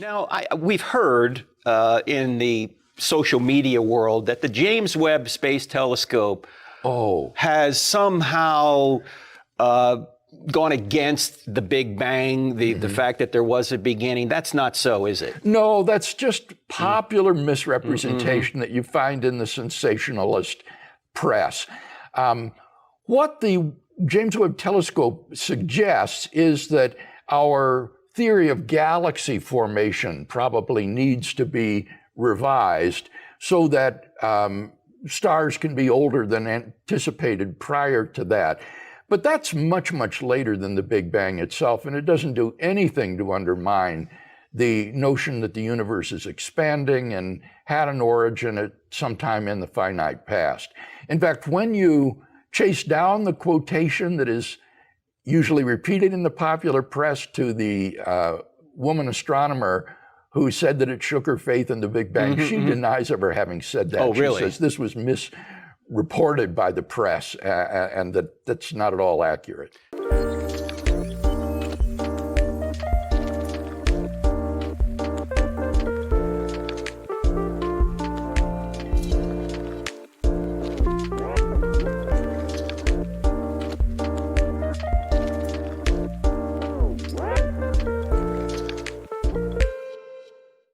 Now, we've heard in the social media world that the James Webb Space Telescope has somehow gone against the Big Bang, the fact that there was a beginning. That's not so, is it? No, that's just popular misrepresentation that you find in the sensationalist press. What the James Webb Telescope suggests is that our theory of galaxy formation probably needs to be revised so that stars can be older than anticipated prior to that. But that's much, much later than the Big Bang itself, and it doesn't do anything to undermine the notion that the universe is expanding and had an origin at some time in the finite past. In fact, when you chase down the quotation that is usually repeated in the popular press to the woman astronomer who said that it shook her faith in the Big Bang, she denies ever having said that. Oh, really? She says this was misreported by the press and that's not at all accurate.